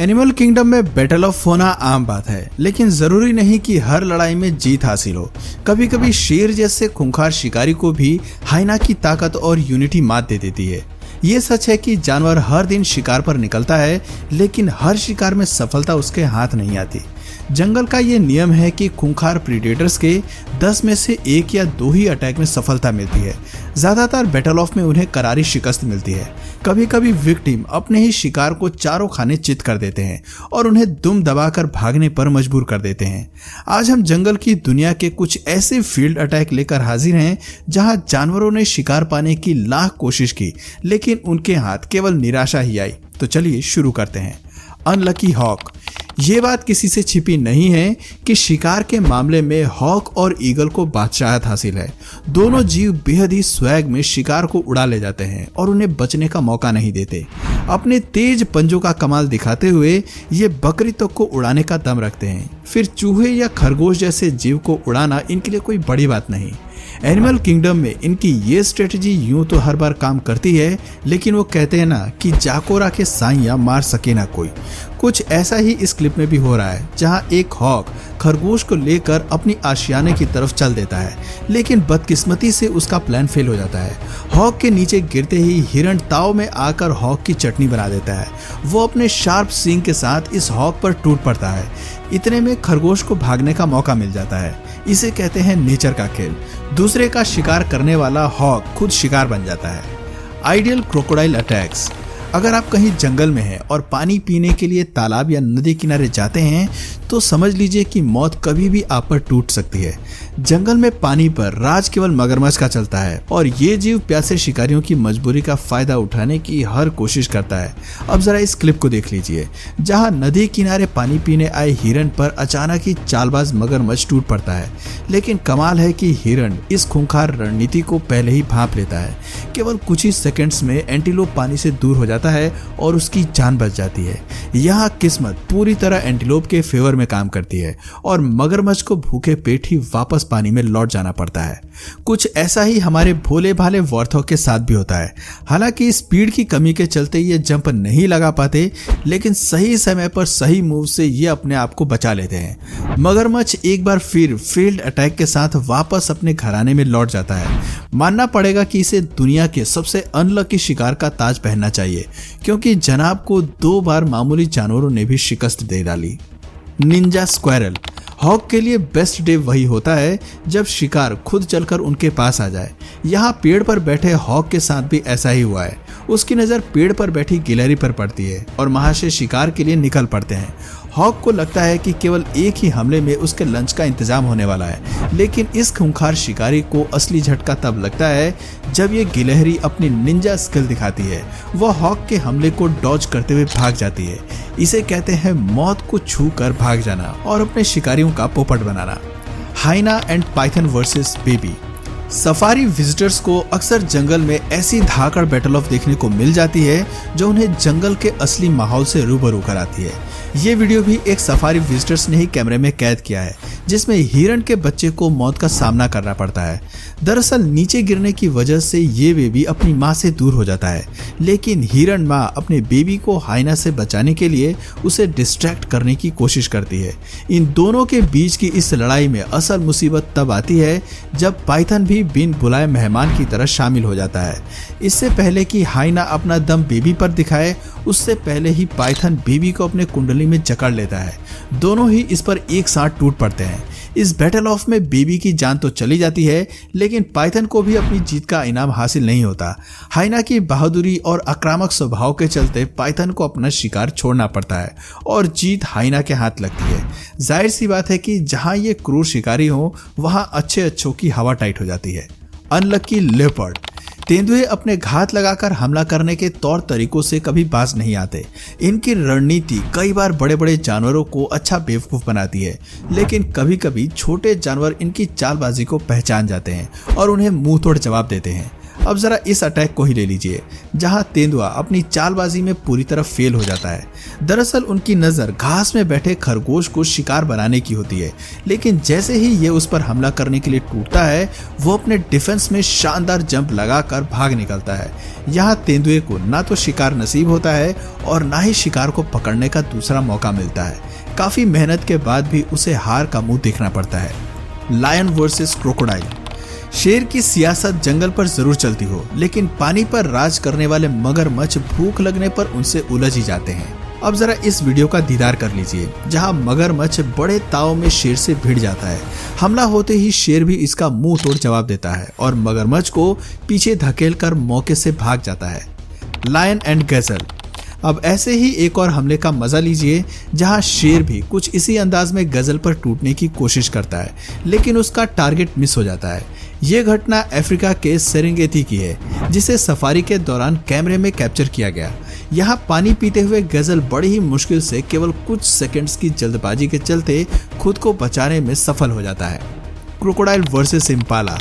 Animal kingdom में battle of होना आम बात है, लेकिन जरूरी नहीं कि हर लड़ाई में जीत हासिल हो। कभी कभी शेर जैसे खूंखार शिकारी को भी हाइना की ताकत और यूनिटी मात दे देती है। ये सच है कि जानवर हर दिन शिकार पर निकलता है, लेकिन हर शिकार में सफलता उसके हाथ नहीं आती। जंगल का ये नियम है कि खूंखार प्रीडेटर्स के 10 में से 1 या 2 ही अटैक में सफलता मिलती है। ज्यादातर बैटल ऑफ में उन्हें करारी शिकस्त मिलती है। कभी कभी विक्टिम अपने ही शिकार को चारों खाने चित कर देते हैं और उन्हें दुम दबाकर भागने पर मजबूर कर देते हैं। आज हम जंगल की दुनिया के कुछ ऐसे फील्ड अटैक लेकर हाजिर हैं जहां जानवरों ने शिकार पाने की लाख कोशिश की, लेकिन उनके हाथ केवल निराशा ही आई। तो चलिए शुरू करते हैं। Unlucky hawk. ये बात किसी से छिपी नहीं है कि शिकार के मामले में हॉक और ईगल को बादशाहत हासिल है। दोनों जीव बेहद ही स्वैग में शिकार को उड़ा ले जाते हैं और उन्हें बचने का मौका नहीं देते। अपने तेज पंजों का कमाल दिखाते हुए ये बकरी तक को उड़ाने का दम रखते हैं। फिर चूहे या खरगोश जैसे जीव को उड़ाना इनके लिए कोई बड़ी बात नहीं। एनिमल किंगडम में इनकी ये स्ट्रेटजी यूं तो हर बार काम करती है, लेकिन वो कहते हैं ना कि जाकोरा के साइया मार सके ना कोई। कुछ ऐसा ही इस क्लिप में भी हो रहा है, जहां एक हॉक खरगोश को लेकर अपनी आशियाने की तरफ चल देता है, लेकिन बदकिस्मती से उसका प्लान फेल हो जाता है। हॉक के नीचे गिरते ही हिरण ताव में आकर हॉक की चटनी बना देता है। वो अपने शार्प सींग के साथ इस हॉक पर टूट पड़ता है। इतने में खरगोश को भागने का मौका मिल जाता है। इसे कहते हैं नेचर का खेल। दूसरे का शिकार करने वाला हॉक खुद शिकार बन जाता है। Ideal crocodile attacks. अगर आप कहीं जंगल में हैं और पानी पीने के लिए तालाब या नदी किनारे जाते हैं तो समझ लीजिए कि मौत कभी भी आप पर टूट सकती है। जंगल में पानी पर राज केवल मगरमच्छ का चलता है और ये जीव प्यासे शिकारियों की मजबूरी का फायदा उठाने की हर कोशिश करता है। अब जरा इस क्लिप को देख लीजिए, जहां नदी किनारे पानी पीने आए हिरण पर अचानक ही चालबाज मगरमच्छ टूट पड़ता है। लेकिन कमाल है कि हिरण इस खूंखार रणनीति को पहले ही भांप लेता है। केवल कुछ ही सेकेंड्स में एंटीलोप पानी से दूर हो जाता है और उसकी जान बच जाती है। यहाँ किस्मत पूरी तरह एंटीलोप के फेवर में काम करती है और मगरमच्छ को भूखे पेट ही वापस पानी में लौट जाना पड़ता है। कुछ ऐसा ही हमारे भोले भाले वॉर्थॉग के साथ भी होता है। हालांकि स्पीड की कमी के चलते ये जंप नहीं लगा पाते, लेकिन सही समय पर सही मूव से ये अपने आप को बचा लेते हैं। मगरमच्छ एक बार फिर फील्ड अटैक के साथ वापस अपने घराने में लौट जाता है। मानना पड़ेगा कि इसे दुनिया के सबसे अनलकी शिकार का ताज पहनना चाहिए, क्योंकि जनाब को 2 बार मामूली जानवरों ने भी शिकस्त दे डाली। Ninja squirrel. हॉक के लिए बेस्ट डे वही होता है जब शिकार खुद चलकर उनके पास आ जाए। यहाँ पेड़ पर बैठे हॉक के साथ भी ऐसा ही हुआ है। उसकी नज़र पेड़ पर बैठी गिलहरी पर पड़ती है और वहां से शिकार के लिए निकल पड़ते हैं। हॉक को लगता है कि केवल एक ही हमले में उसके लंच का इंतजाम होने वाला है, लेकिन इस खूंखार शिकारी को असली झटका तब लगता है जब ये गिलहरी अपनी निंजा स्किल दिखाती है। वह हॉक के हमले को डॉज करते हुए भाग जाती है। इसे कहते हैं मौत को छू कर भाग जाना और अपने शिकारियों का पोपट बनाना। Hyena and python versus baby. Safari visitors को अक्सर जंगल में ऐसी धाकड़ बैटल ऑफ देखने को मिल जाती है जो उन्हें जंगल के असली माहौल से रूबरू कराती है। ये वीडियो भी एक सफारी विजिटर्स ने ही कैमरे में कैद किया है, जिसमें हिरण के बच्चे को मौत का सामना करना पड़ता है। दरअसल नीचे गिरने की वजह से ये बेबी अपनी माँ से दूर हो जाता है, लेकिन हिरण माँ अपने बेबी को हाइना से बचाने के लिए उसे डिस्ट्रैक्ट करने की कोशिश करती है। इन दोनों के बीच की इस लड़ाई में असल मुसीबत तब आती है जब पाइथन भी बिन बुलाए मेहमान की तरह शामिल हो जाता है। इससे पहले कि हाइना अपना दम बेबी पर दिखाए, उससे पहले ही पाइथन बेबी को अपने कुंडली में जकड़ लेता है। दोनों ही इस पर एक साथ टूट पड़ते हैं। इस बैटल ऑफ में बेबी की जान तो चली जाती है, लेकिन पाइथन को भी अपनी जीत का इनाम हासिल नहीं होता। हाइना की बहादुरी और आक्रामक स्वभाव के चलते पाइथन को अपना शिकार छोड़ना पड़ता है और जीत हाइना के हाथ लगती है। जाहिर सी बात है कि जहां ये क्रूर शिकारी हो, वहां अच्छों की हवा टाइट हो जाती है। Unlucky leopard. तेंदुए अपने घात लगाकर हमला करने के तौर तरीकों से कभी बाज नहीं आते। इनकी रणनीति कई बार बड़े बड़े जानवरों को अच्छा बेवकूफ बनाती है, लेकिन कभी कभी छोटे जानवर इनकी चालबाजी को पहचान जाते हैं और उन्हें मुंह तोड़ जवाब देते हैं। अब जरा इस अटैक को ही ले लीजिए, जहां तेंदुआ अपनी चालबाजी में पूरी तरह फेल हो जाता है। दरअसल उनकी नजर घास में बैठे खरगोश को शिकार बनाने की होती है, लेकिन जैसे ही ये उस पर हमला करने के लिए टूटता है, वो अपने डिफेंस में शानदार जंप लगाकर भाग निकलता है। यहाँ तेंदुए को ना तो शिकार नसीब होता है और ना ही शिकार को पकड़ने का दूसरा मौका मिलता है। काफी मेहनत के बाद भी उसे हार का मुंह देखना पड़ता है। Lion versus crocodile. शेर की सियासत जंगल पर जरूर चलती हो, लेकिन पानी पर राज करने वाले मगरमच्छ भूख लगने पर उनसे उलझ ही जाते हैं। अब जरा इस वीडियो का दीदार कर लीजिए, जहां मगरमच्छ बड़े ताव में शेर से भिड़ जाता है। हमला होते ही शेर भी इसका मुंह तोड़ जवाब देता है और मगरमच्छ को पीछे धकेलकर मौके से भाग जाता है। Lion and gazelle. अब ऐसे ही एक और हमले का मजा लीजिए, जहां शेर भी कुछ इसी अंदाज में गजल पर टूटने की कोशिश करता है, लेकिन उसका टारगेट मिस हो जाता है। ये घटना अफ्रीका के सेरेंगेती की है, जिसे सफारी के दौरान कैमरे में कैप्चर किया गया। यहाँ पानी पीते हुए गजल बड़ी ही मुश्किल से केवल कुछ सेकंड्स की जल्दबाजी के चलते खुद को बचाने में सफल हो जाता है। Crocodile versus Impala.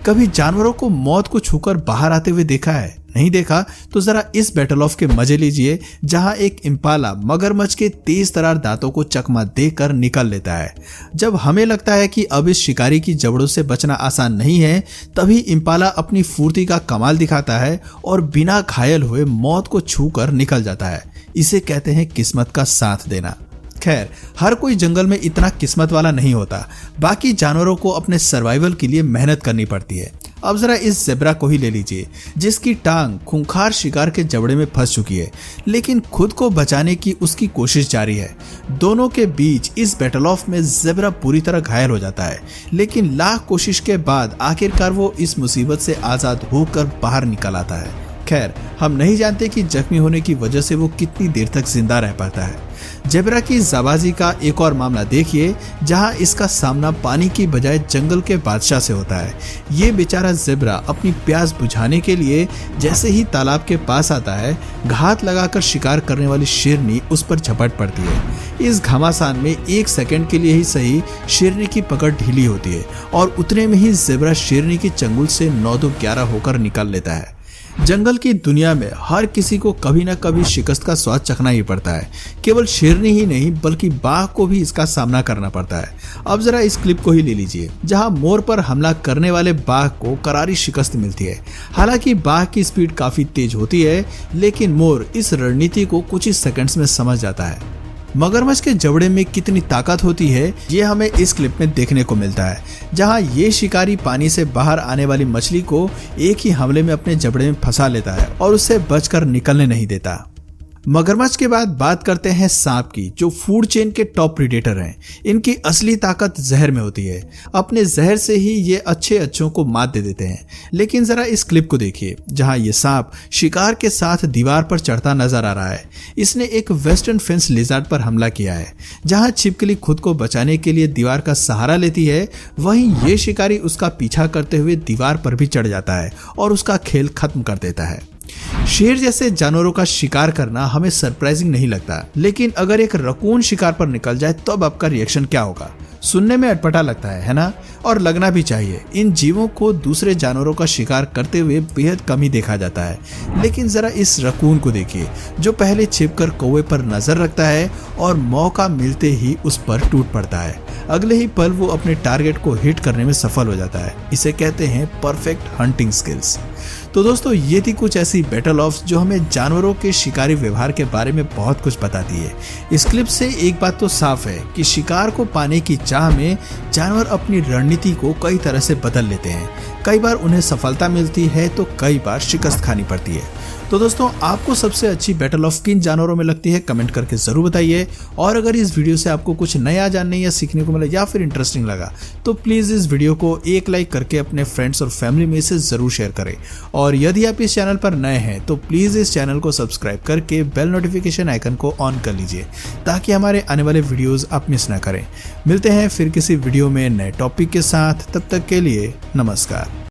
कभी जानवरों को मौत को छूकर बाहर आते हुए देखा है? नहीं देखा तो जरा इस बैटल ऑफ के मजे लीजिए, जहां एक इम्पाला मगरमच्छ के तेज तरार दांतों को चकमा देकर निकल लेता है। जब हमें लगता है कि अब इस शिकारी की जबड़ों से बचना आसान नहीं है, तभी इम्पाला अपनी फुर्ती का कमाल दिखाता है और बिना घायल हुए मौत को छूकर निकल जाता है। इसे कहते हैं किस्मत का साथ देना। खैर, हर कोई जंगल में इतना किस्मत वाला नहीं होता। बाकी जानवरों को अपने सर्वाइवल के लिए मेहनत करनी पड़ती है। अब जरा इस ज़ेब्रा को ही ले लीजिए, जिसकी टांग खूंखार शिकार के जबड़े में फंस चुकी है, लेकिन खुद को बचाने की उसकी कोशिश जारी है। दोनों के बीच इस बैटल ऑफ में ज़ेब्रा पूरी तरह घायल हो जाता है, लेकिन लाख कोशिश के बाद आखिरकार वो इस मुसीबत से आज़ाद होकर बाहर निकल आता है। खैर, हम नहीं जानते कि जख्मी होने की वजह से वो कितनी देर तक जिंदा रह पाता है। ज़ेब्रा की जाबाजी का एक और मामला देखिए, जहां इसका सामना पानी की बजाय जंगल के बादशाह से होता है। ये बेचारा ज़ेब्रा अपनी प्यास बुझाने के लिए जैसे ही तालाब के पास आता है, घात लगाकर शिकार करने वाली शेरनी उस पर झपट पड़ती है। इस घमासान में एक सेकंड के लिए ही सही शेरनी की पकड़ ढीली होती है और उतने में ही ज़ेब्रा शेरनी की चंगुल से 9-2-11 होकर निकल लेता है। जंगल की दुनिया में हर किसी को कभी न कभी शिकस्त का स्वाद चखना ही पड़ता है। केवल शेरनी ही नहीं, बल्कि बाघ को भी इसका सामना करना पड़ता है। अब जरा इस क्लिप को ही ले लीजिए, जहां मोर पर हमला करने वाले बाघ को करारी शिकस्त मिलती है। हालांकि बाघ की स्पीड काफी तेज होती है, लेकिन मोर इस रणनीति को कुछ ही सेकंड्स में समझ जाता है। मगरमच्छ के जबड़े में कितनी ताकत होती है, ये हमें इस क्लिप में देखने को मिलता है, जहां ये शिकारी पानी से बाहर आने वाली मछली को एक ही हमले में अपने जबड़े में फंसा लेता है और उससे बचकर निकलने नहीं देता। मगरमच्छ के बाद बात करते हैं सांप की, जो फूड चेन के टॉप प्रीडेटर हैं। इनकी असली ताकत जहर में होती है। अपने जहर से ही ये अच्छों को मात दे देते हैं। लेकिन जरा इस क्लिप को देखिए, जहां ये सांप शिकार के साथ दीवार पर चढ़ता नजर आ रहा है। इसने एक वेस्टर्न फेंस लिजार्ड पर हमला किया है। जहां छिपकली खुद को बचाने के लिए दीवार का सहारा लेती है, वहीं ये शिकारी उसका पीछा करते हुए दीवार पर भी चढ़ जाता है और उसका खेल खत्म कर देता है। शेर जैसे जानवरों का शिकार करना हमें सरप्राइजिंग नहीं लगता, लेकिन अगर एक रकून शिकार पर निकल जाए तो अब आपका रिएक्शन क्या होगा? सुनने में अटपटा लगता है ना? और लगना भी चाहिए। इन जीवों को दूसरे जानवरों का शिकार करते हुए बेहद कम ही देखा जाता है। लेकिन जरा इस रकून को देखिए, जो पहले छिपकर कौवे पर नजर रखता है और मौका मिलते ही उस पर टूट पड़ता है। अगले ही पल वो अपने टारगेट को हिट करने में सफल हो जाता है। इसे कहते हैं परफेक्ट हंटिंग स्किल्स। तो दोस्तों, ये थी कुछ ऐसी बैटल ऑफ्स जो हमें जानवरों के शिकारी व्यवहार के बारे में बहुत कुछ बताती है। इस क्लिप से एक बात तो साफ है कि शिकार को पाने की चाह में जानवर अपनी रणनीति को कई तरह से बदल लेते हैं। कई बार उन्हें सफलता मिलती है तो कई बार शिकस्त खानी पड़ती है। तो दोस्तों, आपको सबसे अच्छी बैटल ऑफ किन जानवरों में लगती है, कमेंट करके जरूर बताइए। और अगर इस वीडियो से आपको कुछ नया जानने या सीखने को मिला या फिर इंटरेस्टिंग लगा, तो प्लीज इस वीडियो को एक लाइक करके अपने फ्रेंड्स और फैमिली में इसे जरूर शेयर करें। और यदि आप इस चैनल पर नए हैं तो प्लीज इस चैनल को सब्सक्राइब करके बेल नोटिफिकेशन आइकन को ऑन कर लीजिए, ताकि हमारे आने वाले वीडियोज आप मिस ना करें। मिलते हैं फिर किसी वीडियो में नए टॉपिक के साथ। तब तक के लिए नमस्कार।